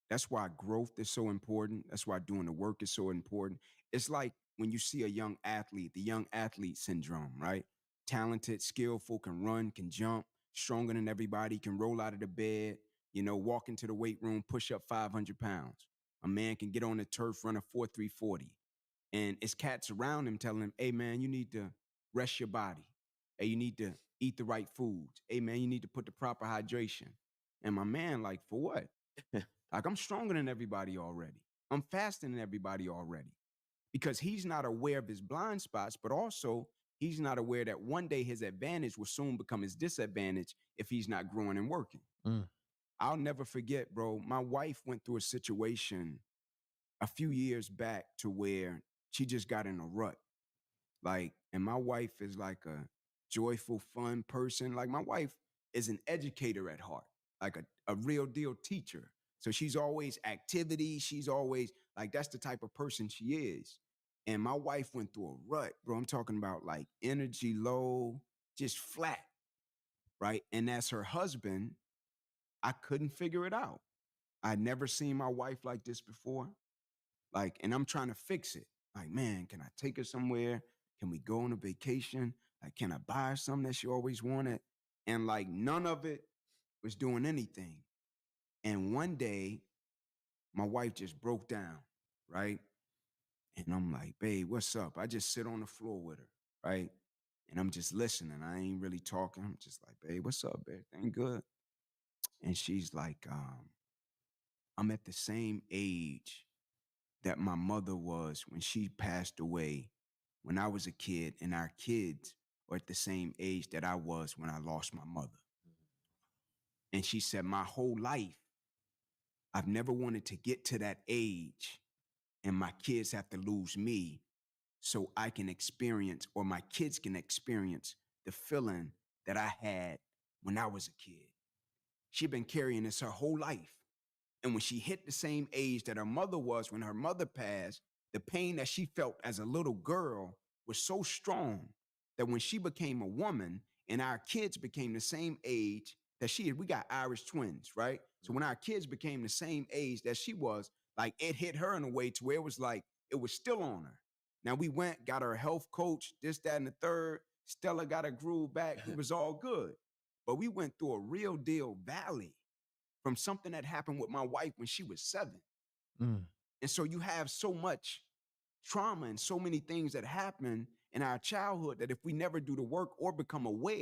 that's why growth is so important. That's why doing the work is so important. It's like when you see a young athlete, the young athlete syndrome, right? Talented, skillful, can run, can jump, stronger than everybody, can roll out of the bed, walk into the weight room, push up 500 pounds. A man can get on the turf, run a 4.340. And it's cats around him telling him, "Hey, man, you need to rest your body. Hey, you need to eat the right foods. Hey, man, you need to put the proper hydration." And my man, like, for what? Like, I'm stronger than everybody already. I'm faster than everybody already. Because he's not aware of his blind spots, but also he's not aware that one day his advantage will soon become his disadvantage if he's not growing and working. Mm. I'll never forget, bro. My wife went through a situation a few years back to where she just got in a rut. Like, and my wife is like a joyful, fun person. Like, my wife is an educator at heart, like a real deal teacher. So she's always activity. She's always like, that's the type of person she is. And my wife went through a rut, bro. I'm talking about like energy low, just flat, right? And as her husband, I couldn't figure it out. I'd never seen my wife like this before. Like, and I'm trying to fix it. Like, man, can I take her somewhere? Can we go on a vacation? Like, can I buy her something that she always wanted? And like, none of it was doing anything. And one day, my wife just broke down, right? And I'm like, "Babe, what's up?" I just sit on the floor with her, right? And I'm just listening. I ain't really talking. I'm just like, "Babe, what's up, babe? Ain't good." And she's like, "I'm at the same age that my mother was when she passed away when I was a kid, and our kids are at the same age that I was when I lost my mother." And she said, "My whole life, I've never wanted to get to that age and my kids have to lose me so I can experience, or my kids can experience, the feeling that I had when I was a kid." She'd been carrying this her whole life. And when she hit the same age that her mother was when her mother passed, the pain that she felt as a little girl was so strong that when she became a woman and our kids became the same age, that we got Irish twins, right? So when our kids became the same age that she was, like it hit her in a way to where it was like it was still on her. Now we went, got her health coach, this, that, and the third. Stella got her groove back. It was all good. But we went through a real deal valley from something that happened with my wife when she was 7. Mm. And so you have so much trauma and so many things that happen in our childhood that if we never do the work or become aware.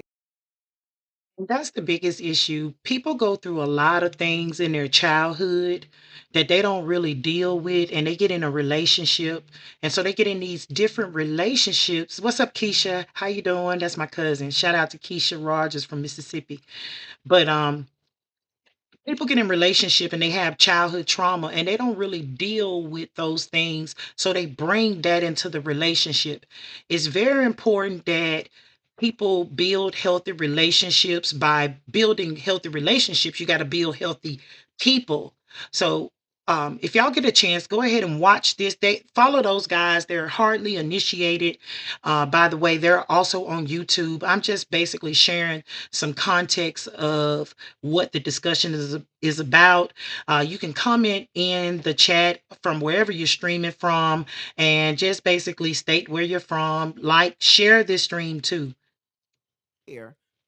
That's the biggest issue. People go through a lot of things in their childhood that they don't really deal with, and they get in a relationship, and so they get in these different relationships. What's up, Keisha? How you doing? That's my cousin. Shout out to Keisha Rogers from Mississippi. But people get in relationship and they have childhood trauma and they don't really deal with those things, so they bring that into the relationship. It's very important that people build healthy relationships. By building healthy relationships, you got to build healthy people. So if y'all get a chance, go ahead and watch this. They follow those guys. They're hardly initiated. By the way, they're also on YouTube. I'm just basically sharing some context of what the discussion is about. You can comment in the chat from wherever you're streaming from, and just basically state where you're from. Like, share this stream too.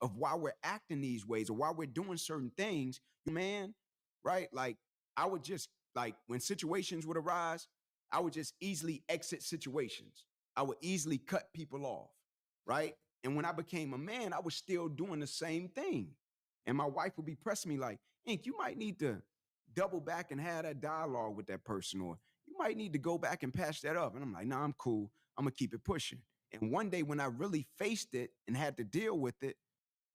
Of why we're acting these ways or why we're doing certain things, man, right? Like I would just like when situations would arise, I would just easily exit situations. I would easily cut people off, right? And when I became a man, I was still doing the same thing. And my wife would be pressing me like, Ink, you might need to double back and have that dialogue with that person, or you might need to go back and patch that up. And I'm like, nah, I'm cool. I'm gonna keep it pushing. And one day when I really faced it and had to deal with it,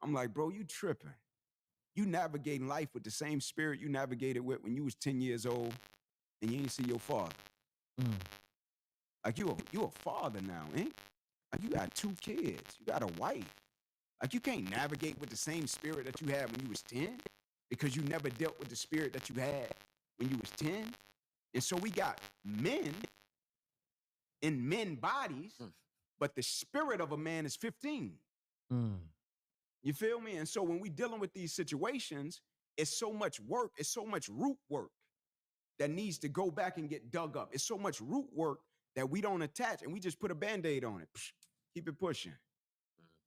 I'm like, bro, you tripping. You navigating life with the same spirit you navigated with when you was 10 years old and you ain't see your father. Mm. Like you a father now, ain't? Like you got 2 kids. You got a wife. Like you can't navigate with the same spirit that you had when you was 10 because you never dealt with the spirit that you had when you was 10. And so we got men in men bodies, but the spirit of a man is 15. Mm. You feel me? And so when we dealing with these situations, it's so much work, it's so much root work that needs to go back and get dug up. It's so much root work that we don't attach and we just put a band-aid on it. Psh, keep it pushing.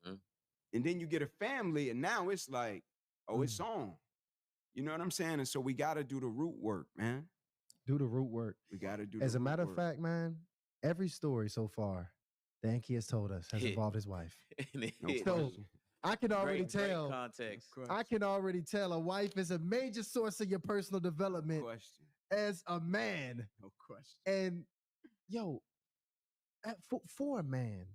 And then you get a family and now it's like, oh, it's on. You know what I'm saying? And so we got to do the root work, man. Do the root work. We got to do As the a root matter of work. fact, man, every story so far that Enki has told us has Hit. involved his wife. No So question. I can already Great tell. context. No I can already tell a wife is a major source of your personal development question. as a man. No question. And yo, for a man,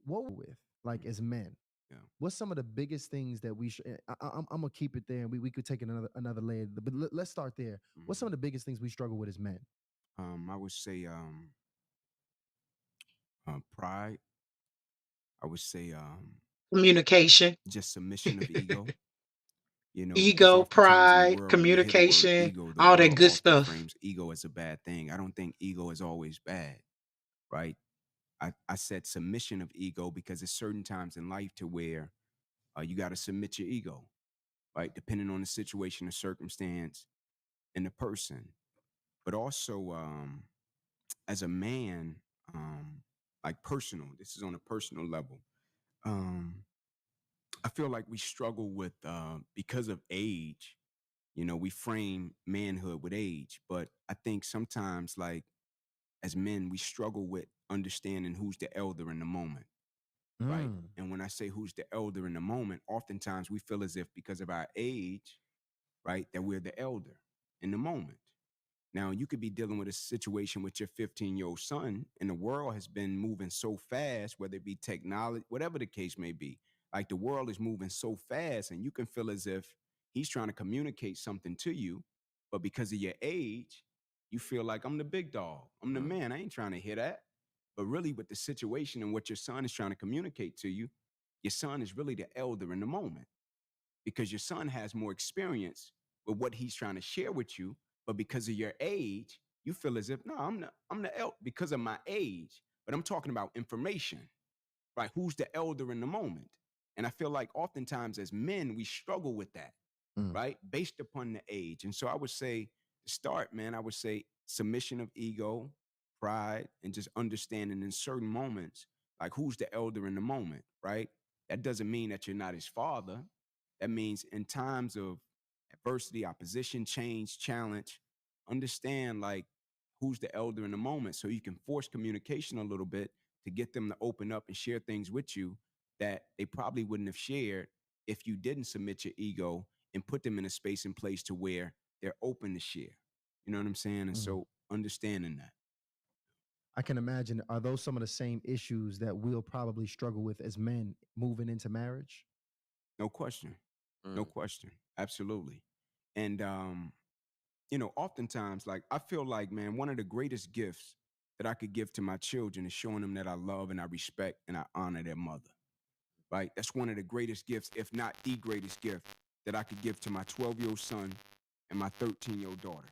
what with like as men? Yeah. What's some of the biggest things that we should? I'm gonna keep it there, and we could take another layer. But let's start there. What's some of the biggest things we struggle with as men? I would say pride. I would say Communication, just submission of ego. You know, because ego, oftentimes in the pride, world, when you hear the word communication, ego, the all that world good often stuff. frames ego as a bad thing. I don't think ego is always bad, right? I said submission of ego because there's certain times in life to where you got to submit your ego, right? Depending on the situation, the circumstance, and the person. But also, as a man, like personal, this is on a personal level. Um, I feel like we struggle with, because of age, you know, we frame manhood with age. But I think sometimes, like, as men, we struggle with understanding who's the elder in the moment, right? And when I say who's the elder in the moment, oftentimes we feel as if because of our age, right, that we're the elder in the moment. Now, you could be dealing with a situation with your 15-year-old son, and the world has been moving so fast, whether it be technology, whatever the case may be. Like the world is moving so fast, and you can feel as if he's trying to communicate something to you, but because of your age, you feel like I'm the big dog, I'm the man, I ain't trying to hear that. But really, with the situation and what your son is trying to communicate to you, your son is really the elder in the moment because your son has more experience with what he's trying to share with you. But because of your age, you feel as if, no, I'm the elder because of my age. But I'm talking about information, right? Who's the elder in the moment? And I feel like oftentimes as men, we struggle with that. Mm. right? Based upon the age. And so I would say to start, man, I would say submission of ego, pride, and just understanding in certain moments, like who's the elder in the moment, right? That doesn't mean that you're not his father. That means in times of adversity, opposition, change, challenge, understand like who's the elder in the moment so you can force communication a little bit to get them to open up and share things with you that they probably wouldn't have shared if you didn't submit your ego and put them in a space and place to where they're open to share. You know what I'm saying? And Mm. so understanding that. I can imagine. Are those some of the same issues that we'll probably struggle with as men moving into marriage? No question. No Mm. question. Absolutely. And oftentimes, like I feel like, man, one of the greatest gifts that I could give to my children is showing them that I love and I respect and I honor their mother. Right? That's one of the greatest gifts, if not the greatest gift that I could give to my 12-year-old son and my 13-year-old daughter.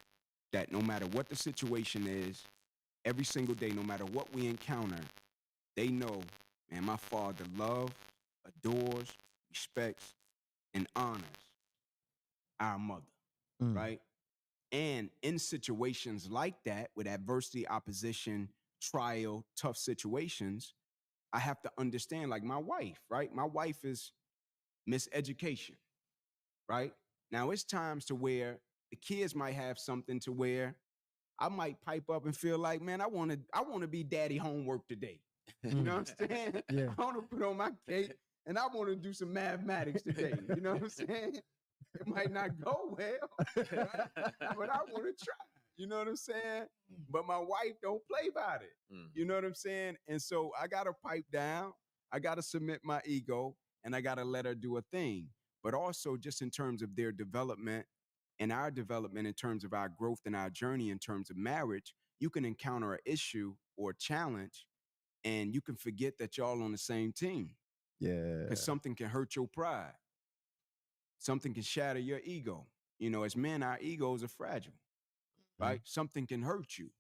That no matter what the situation is, every single day, no matter what we encounter, they know, man, my father loves, adores, respects, and honors our mother, Mm. right? And in situations like that, with adversity, opposition, trial, tough situations, I have to understand, like my wife, right? My wife is miseducation, right? Now it's times to where the kids might have something to where I might pipe up and feel like, man, I want to be daddy homework today. You know Mm. what I'm saying? Yeah. I want to put on my cape and I want to do some mathematics today. You know what I'm saying? It might not go well, right? But I want to try. You know what I'm saying? But my wife don't play about it. Mm. You know what I'm saying? And so I gotta pipe down. I gotta submit my ego, and I gotta let her do a thing. But also, just in terms of their development and our development, in terms of our growth and our journey, in terms of marriage, you can encounter an issue or a challenge, and you can forget that y'all on the same team Yeah. because something can hurt your pride. Something can shatter your ego. As men, our egos are fragile, Mm. right? Something can hurt you.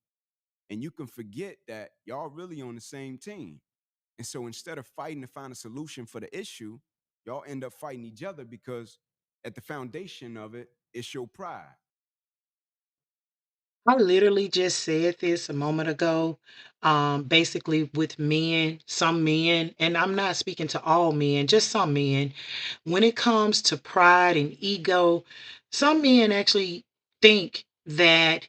And you can forget that y'all really on the same team. And so instead of fighting to find a solution for the issue, y'all end up fighting each other because at the foundation of it, it's your pride. I literally just said this a moment ago. Basically, with men, some men, and I'm not speaking to all men, just some men, when it comes to pride and ego, some men actually think that,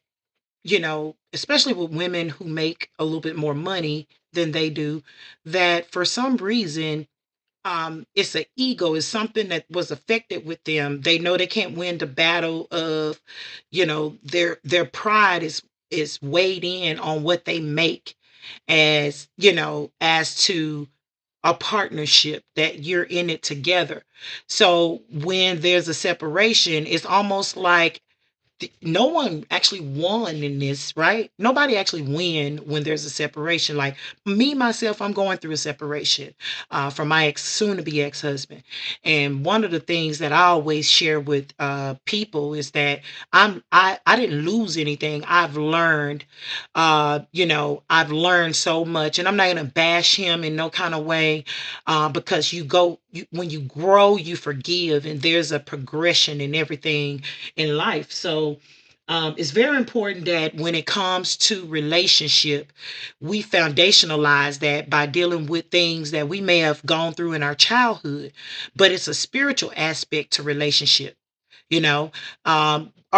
especially with women who make a little bit more money than they do, that for some reason, it's an ego, it's something that was affected with them. They know they can't win the battle of, their pride is weighed in on what they make, as to a partnership, that you're in it together. So when there's a separation, it's almost like no one actually won in this, right? Nobody actually win when there's a separation. Like me myself, I'm going through a separation from my soon to be ex-husband. And one of the things that I always share with people is that I didn't lose anything. I've learned so much, and I'm not gonna bash him in no kind of way, because when you grow, you forgive, and there's a progression in everything in life. So it's very important that when it comes to relationship, we foundationalize that by dealing with things that we may have gone through in our childhood, but it's a spiritual aspect to relationship. you know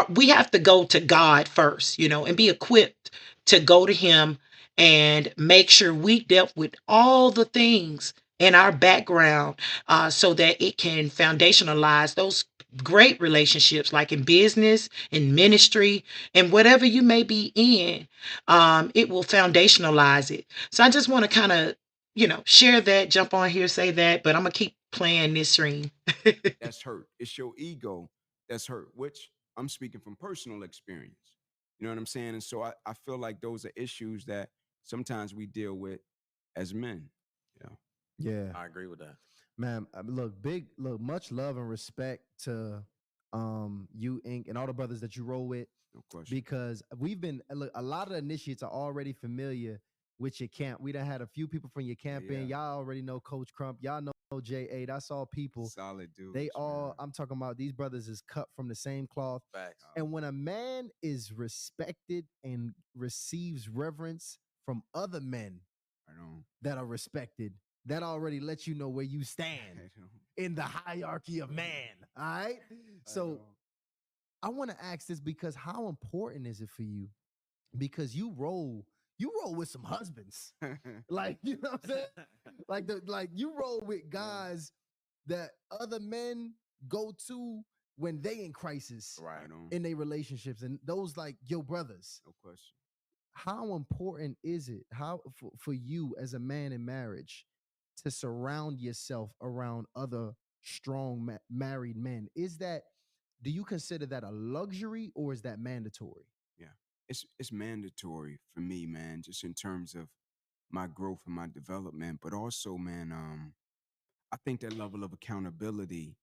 we have to go to God first, and be equipped to go to him and make sure we dealt with all the things in our background, so that it can foundationalize those great relationships, like in business, in ministry, and whatever you may be in. It will foundationalize it. So I just want to kind of, share that, jump on here, say that, but I'm gonna keep playing this stream. That's hurt. It's your ego that's hurt, which I'm speaking from personal experience. You know what I'm saying? And so I feel like those are issues that sometimes we deal with as men. Yeah, Yeah. I agree with that. Man, look, much love and respect to you, Ink, and all the brothers that you roll with, no question. because we've been look, a lot of the initiates are already familiar with your camp. We done had a few people from your camp Yeah, in. Y'all already know Coach Crump. Y'all know J8. That's all people. Solid dudes. They all, man. I'm talking about these brothers is cut from the same cloth. Facts. And when a man is respected and receives reverence from other men Right on. that are respected, that already lets you know where you stand Right on. in the hierarchy of man. All right. So I want to ask this because how important is it for you? Because you roll with some husbands. Like, you know what I'm saying? Like you roll with guys that other men go to when they in crisis Right. Right on. in their relationships, and those like your brothers. No question. How important is it for you as a man in marriage to surround yourself around other strong married men? Do you consider that a luxury or is that mandatory? Yeah. It's mandatory for me, man, just in terms of my growth and my development. But also, man, I think that level of accountability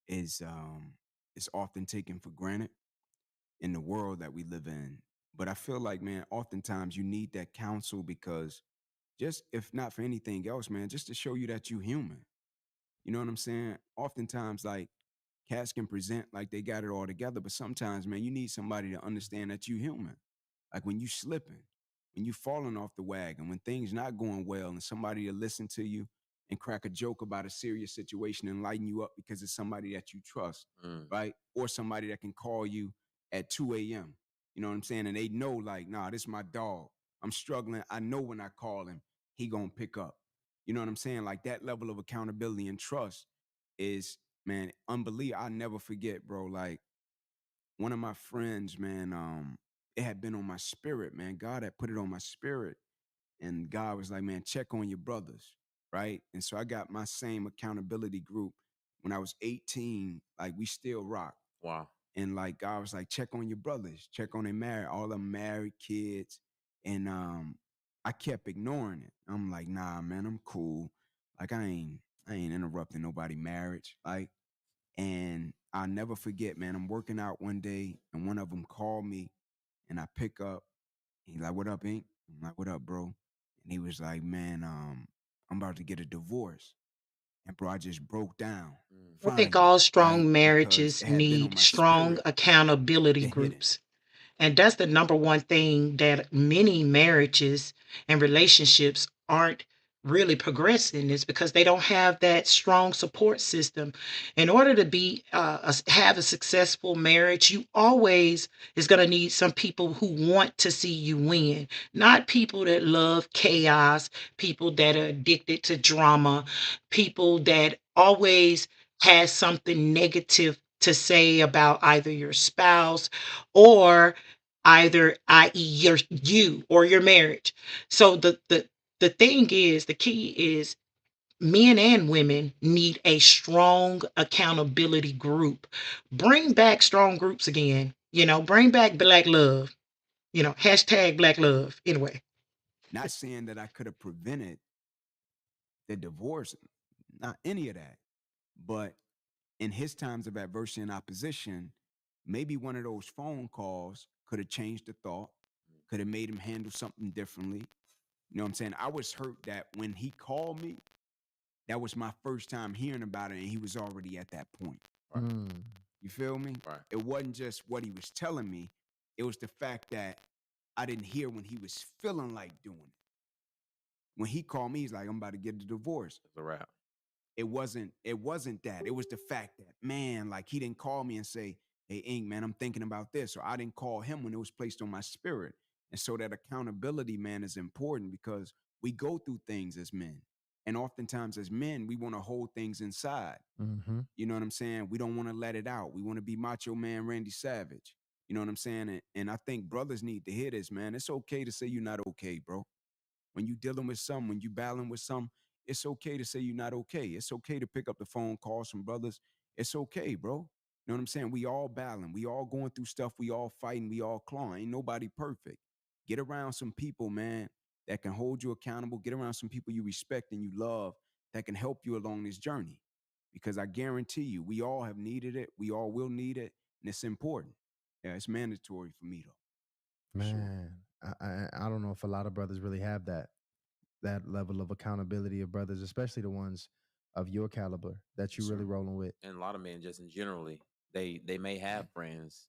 is is often taken for granted in the world that we live in. But I feel like, man, oftentimes you need that counsel because just if not for anything else, man, just to show you that you human. You know what I'm saying? Oftentimes, like cats can present like they got it all together, but sometimes, man, you need somebody to understand that you human. Like when you slipping, when you falling off the wagon, when things not going well, and somebody to listen to you and crack a joke about a serious situation and lighten you up because it's somebody that you trust, Mm. right? Or somebody that can call you at 2 a.m. You know what I'm saying? And they know, like, nah, this is my dog. I'm struggling. I know when I call him, he gonna pick up. You know what I'm saying? Like that level of accountability and trust is, man, unbelievable. I'll never forget, bro. Like one of my friends, man, it had been on my spirit, man. God had put it on my spirit. And God was like, man, check on your brothers, right? And so I got my same accountability group when I was 18, like we still rock. Wow. And like God was like, check on your brothers, check on their married, all of them married kids. And I kept ignoring it. I'm like, nah, man, I'm cool. Like I ain't interrupting nobody marriage. Like, and I'll never forget, man. I'm working out one day and one of them called me and I pick up. He's like, what up, Ink? I'm like, what up, bro? And he was like, man, I'm about to get a divorce. And bro, I just broke down Mm. I think finally, all right? strong Because marriages it had been on need my strong spirit accountability to hit it. groups. And that's the number one thing that many marriages and relationships aren't really progressing is because they don't have that strong support system. In order to be have a successful marriage, you always is going to need some people who want to see you win, not people that love chaos, people that are addicted to drama, people that always has something negative to say about either your spouse or either i.e. You or your marriage. So the thing is, the key is men and women need a strong accountability group. Bring back strong groups again. Bring back black love. Hashtag black love. Anyway. Not saying that I could have prevented the divorce, not any of that. But in his times of adversity and opposition, maybe one of those phone calls could have changed the thought, could have made him handle something differently. You know what I'm saying? I was hurt that when he called me, that was my first time hearing about it, and he was already at that point. Right. You feel me? Right. It wasn't just what he was telling me, it was the fact that I didn't hear when he was feeling like doing it. When he called me, he's like, I'm about to get a divorce. It's a wrap. It wasn't that. It was the fact that, man, like he didn't call me and say, hey, Ink, man, I'm thinking about this. Or I didn't call him when it was placed on my spirit. And so that accountability, man, is important because we go through things as men. And oftentimes as men, we want to hold things inside. Mm-hmm. You know what I'm saying? We don't want to let it out. We want to be Macho Man Randy Savage. You know what I'm saying? And I think brothers need to hear this, man. It's okay to say you're not okay, bro. When you dealing with some, when you battling with some, it's okay to say you're not okay. It's okay to pick up the phone, call some brothers. It's okay, bro. You know what I'm saying? We all battling. We all going through stuff. We all fighting. We all clawing. Ain't nobody perfect. Get around some people, man, that can hold you accountable. Get around some people you respect and you love that can help you along this journey. Because I guarantee you, we all have needed it. We all will need it. And it's important. Yeah, it's mandatory for me, though. For sure. Man, I don't know if a lot of brothers really have that level of accountability of brothers, especially the ones of your caliber that you Yes, really sir. rolling with. And a lot of men just in generally, they may have friends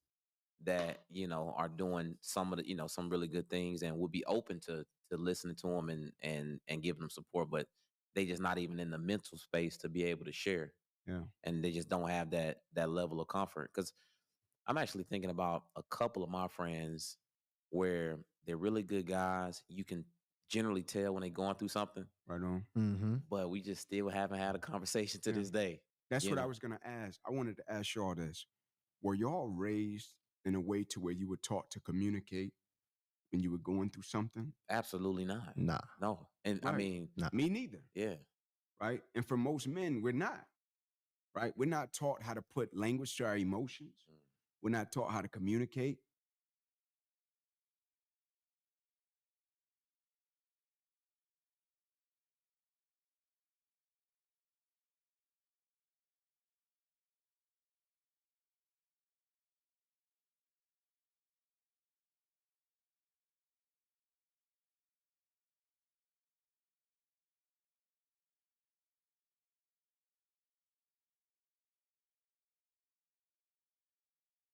that are doing some of the some really good things and would be open to listening to them and giving them support, but they just not even in the mental space to be able to share, Yeah. and they just don't have that level of comfort. Because I'm actually thinking about a couple of my friends where they're really good guys. You can generally tell when they're going through something, Right on. Mm-hmm. but we just still haven't had a conversation to Yeah. this day. That's you what I know? was gonna ask. I wanted to ask y'all this. Were y'all raised in a way to where you were taught to communicate when you were going through something? Absolutely not. Nah, No. And I Right. mean, nah. Me neither. yeah. Right. And for most men, we're not. Right. We're not taught how to put language to our emotions. Mm. We're not taught how to communicate.